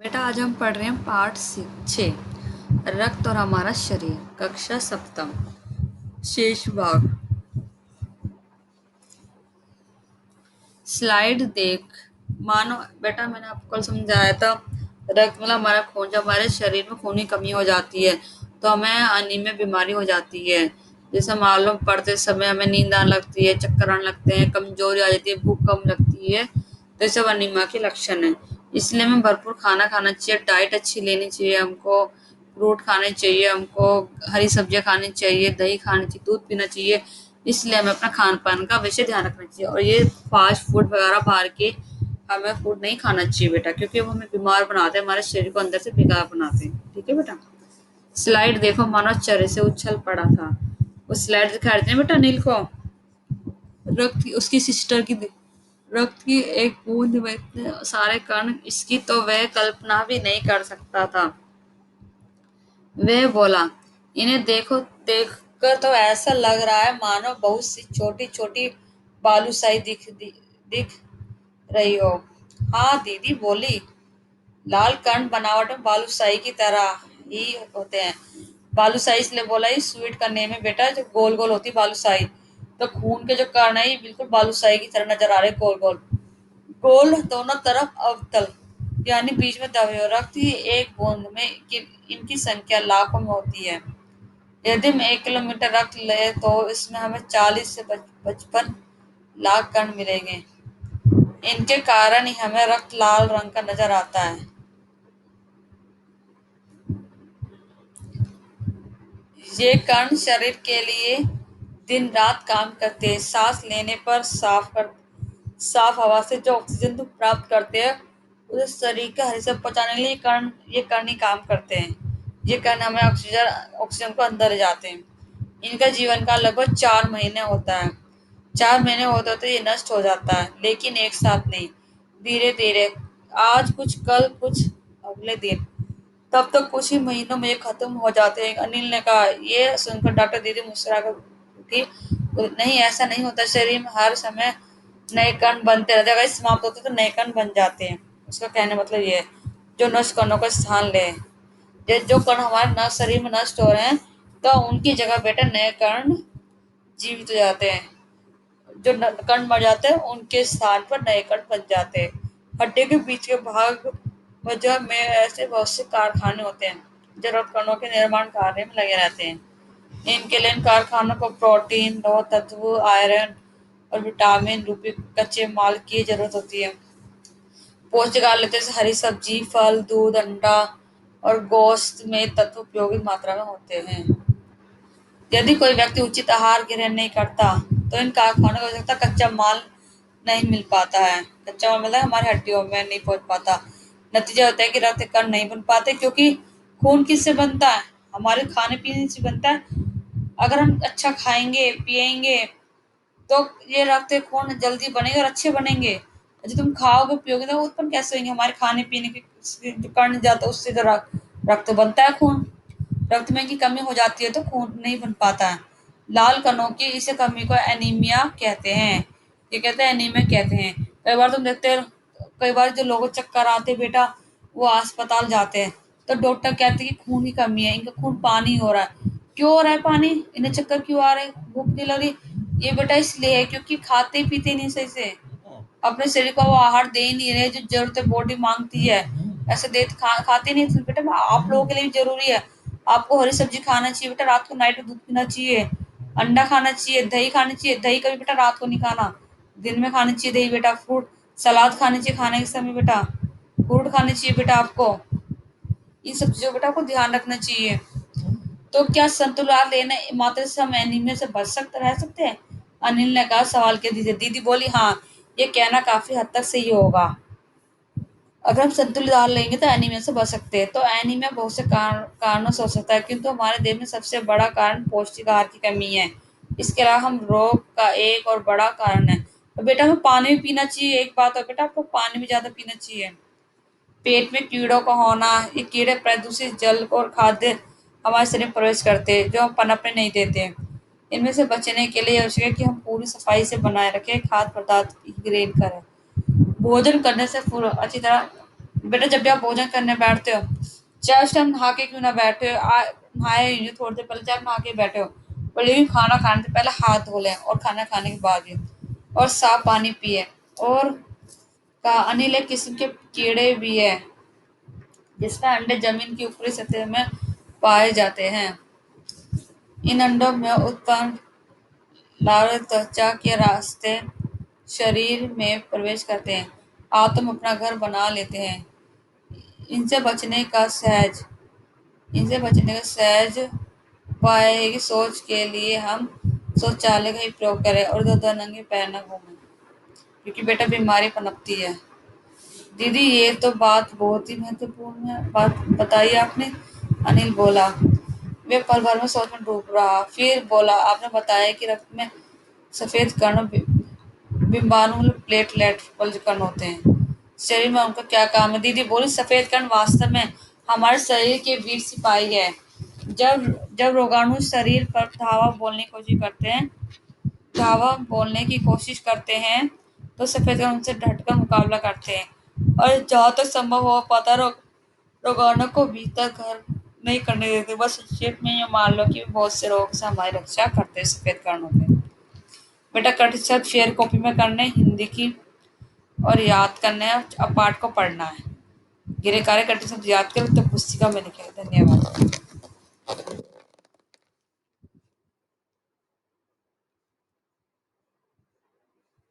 बेटा आज हम पढ़ रहे हैं पाठ 6 रक्त और हमारा शरीर कक्षा सप्तम शेष भाग। स्लाइड देख। मानो बेटा मैंने आपको कल समझाया था रक्त मतलब हमारा खून। जब हमारे शरीर में खून की कमी हो जाती है तो हमें अनीमिया बीमारी हो जाती है। जैसे मालूम पड़ते समय हमें नींद आने लगती है, चक्कर आने लगते हैं, कमजोरी आ जाती है, भूख कम लगती है, तो ये सब अनीमिया के लक्षण है। इसलिए हमें भरपूर खाना खाना चाहिए, डाइट अच्छी लेनी चाहिए, हमको फ्रूट खाने चाहिए, हमको हरी सब्जियां खानी चाहिए, दही खानी चाहिए, दूध पीना चाहिए। इसलिए हमें अपना खान पान का वैसे ध्यान रखना चाहिए। और ये फास्ट फूड वगैरह बाहर के हमें फूड नहीं खाना चाहिए बेटा, क्योंकि वो हमें बीमार बनाते हैं, हमारे शरीर को अंदर से बेकार बनाते हैं। ठीक है बेटा। स्लाइड देखो। मानो चर्रे से उछल पड़ा था। वो स्लाइड दिखा रहे थे बेटा नील को। रक्त की उसकी सिस्टर की रक्त की एक बूंद में इतने सारे कण, इसकी तो वह कल्पना भी नहीं कर सकता था। वह बोला, इन्हें देखो, देखकर तो ऐसा लग रहा है मानो बहुत सी छोटी छोटी बालूशाही दिख रही हो। हाँ दीदी बोली, लाल कण बनावट में बालूशाही की तरह ही होते हैं। बालूशाही इसलिए बोला, ये स्वीट का नेम है बेटा, जो गोल गोल होती है बालूशाही। तो खून के जो कण है ये बिल्कुल बालूशाही की तरह नजर आ रहे, गोल गोल गोल, दोनों तरफ अवतल, यानी बीच में दबे हो। रक्त की एक बूंद में इनकी संख्या लाखों में होती है। यदि हम 1 किलोमीटर रक्त ले तो इसमें हमें 40 से 55 लाख कण मिलेंगे। इनके कारण ही हमें रक्त लाल रंग का नजर आता है। ये कण शरीर के लिए दिन रात काम करते हैं। सांस लेने पर साफ हवा से जो ऑक्सीजन तुम प्राप्त करते हैं उसे शरीर के हर हिस्से पहुंचाने के लिए ये कण ही काम करते हैं। ये कण हमें ऑक्सीजन को अंदर ले जाते हैं। इनका जीवन काल लगभग 4 महीने होता है। 4 महीने होते होते ये नष्ट हो जाता है, लेकिन एक साथ नहीं, धीरे धीरे, आज कुछ कल कुछ अगले दिन, तब तक कुछ ही महीनों में ये खत्म हो जाते हैं। अनिल ने कहा। ये सुनकर डॉक्टर दीदी मुस्कुरा कर उठी। नहीं, ऐसा नहीं होता, शरीर में हर समय नए कण बनते रहते हैं, अगर समाप्त होते तो नए कण बन जाते हैं। उसका कहने मतलब ये है, जो नष्ट कणों का स्थान ले, जो कण हमारे शरीर में नष्ट हो रहे हैं तो उनकी जगह बेटा नए कण जीवित हो जाते हैं। जो कण मर जाते हैं उनके स्थान पर नए कण बन जाते हैं। हड्डी के बीच के भाग मज्जा में ऐसे बहुत से कारखाने होते हैं जो रक्त कणों के निर्माण कार्य में लगे रहते हैं। इनके लिए इन कारखानों को प्रोटीन, लौह तत्व, आयरन और विटामिन रूपी कच्चे माल की जरूरत होती है। पौष्टिक आहार लेते जैसे हरी सब्जी, फल, दूध, अंडा और गोश्त में तत्व उपयोगी मात्रा में होते हैं। यदि कोई व्यक्ति उचित आहार ग्रहण नहीं करता तो इन कारखानों को हो सकता कच्चा माल नहीं मिल पाता है। कच्चा माल मतलब हमारी हड्डियों में नहीं पहुंच पाता। नतीजा होता है कि रक्त कण नहीं बन पाते, क्योंकि खून किससे बनता है? हमारे खाने पीने से बनता है। अगर हम अच्छा खाएंगे पिएंगे तो ये रक्त खून जल्दी बनेंगे और अच्छे बनेंगे। जो तुम खाओगे पियोगे तो वो उत्पन्न कैसे होंगे? हमारे खाने पीने के जो कण जाता है उससे तो रक्त बनता है, खून। रक्त में की कमी हो जाती है तो खून नहीं बन पाता है। लाल कणों की इस कमी को एनीमिया कहते हैं। ये कहते हैं एनीमिया कहते हैं। कई बार तुम देखते हो, कई बार जो लोगों को चक्कर आते हैं बेटा, वो अस्पताल जाते हैं तो डॉक्टर कहते हैं कि खून की कमी है, इनका खून पानी हो रहा है। क्यों हो रहा है पानी? इन्हें चक्कर क्यों आ रहे हैं, भूख नहीं लग रही? ये बेटा इसलिए है क्योंकि खाते पीते नहीं सही से, अपने शरीर को वो आहार दे ही नहीं रहे जो जरूरत बॉडी मांगती है। ऐसे खाते नहीं तो बेटा आप लोगों के लिए भी जरूरी है। आपको हरी सब्जी खाना चाहिए बेटा, रात को नाइट में दूध पीना चाहिए, अंडा खाना चाहिए, दही खानी चाहिए। दही कभी बेटा रात को नहीं खाना, दिन में खानी चाहिए दही बेटा। फ्रूट सलाद खानी चाहिए खाने के समय बेटा, फ्रूट खाने चाहिए बेटा आपको। इन सब चीजों बेटा को ध्यान रखना चाहिए। तो क्या संतुलित आहार लेने मात्र से हम एनीमिया से रह सकते हैं? अनिल ने कहा सवाल के दीदी दीदी बोली, हाँ ये कहना काफी हद तक सही होगा। अगर हम संतुलित आहार लेंगे तो एनीमिया से बच सकते हैं। तो एनीमिया बहुत से कारणों से हो सकता है, किंतु हमारे देश में सबसे बड़ा कारण पौष्टिक आहार की कमी है। इसके अलावा हम रोग का एक और बड़ा कारण है। तो बेटा हमें पानी भी पीना चाहिए। एक बात है बेटा, आपको पानी भी ज्यादा पीना चाहिए। पेट में कीड़ों का होना, ये कीड़े प्रदूषित जल और खाद्य हमारे शरीर में प्रवेश करते हैं जो हम पनपने नहीं देते। इनमें से बचने के लिए आवश्यक है कि हम पूरी सफाई से बनाए रखें, खाद्य पदार्थ की ग्रहण करें, भोजन करने से अच्छी तरह बेटा जब भी आप भोजन करने बैठते हो, चाहे उस टाइम नहा के क्यों ना बैठे हो, नहाए ही नहीं, थोड़ी देर पहले चाहे आप नहा के बैठे हो, पर लेकिन खाना खाने से पहले हाथ धो लें, और खाना खाने के बाद भी, और साफ पानी पिए। और का अनिल एक किस्म के कीड़े भी है जिसमें अंडे जमीन की ऊपरी सतह में पाए जाते हैं। इन अंडों में उत्पन्न लार्वा त्वचा के रास्ते शरीर में प्रवेश करते हैं, आत्म अपना घर बना लेते हैं। इनसे बचने का सहज इनसे बचने का सहज उपाय है कि सोच के लिए हम शौचालय का ही प्रयोग करें और दो नंगे पैर न घूमें, क्योंकि बेटा बीमारी पनपती है। दीदी ये तो बात बहुत ही महत्वपूर्ण है, बात बताई आपने, अनिल बोला। वे पल भर में सोच में डूब रहा, फिर बोला, आपने बताया कि रक्त में सफेद कण बिंबाणु मतलब प्लेटलेट कण होते हैं, शरीर में उनका क्या काम है? दीदी बोली, सफेद कण वास्तव में हमारे शरीर के वीर सिपाही है। जब जब रोगाणु शरीर पर धावा बोलने की कोशिश करते हैं तो सफेद कण उनसे डटकर मुकाबला करते हैं और जहां तक संभव हो पाता रोगाणु को भीतर घर नहीं करने देते। बस संक्षेप में ये मान लो कि बहुत से रोग से हमारी रक्षा करते हैं सफेद कण होते हैं। बेटा कट शब्द शेयर कॉपी में करने, हिंदी की और याद करने हैं, अब पाठ को पढ़ना है। गिरे कार्य कट शब्द याद करो तो पुस्तिका में लिखे। धन्यवाद।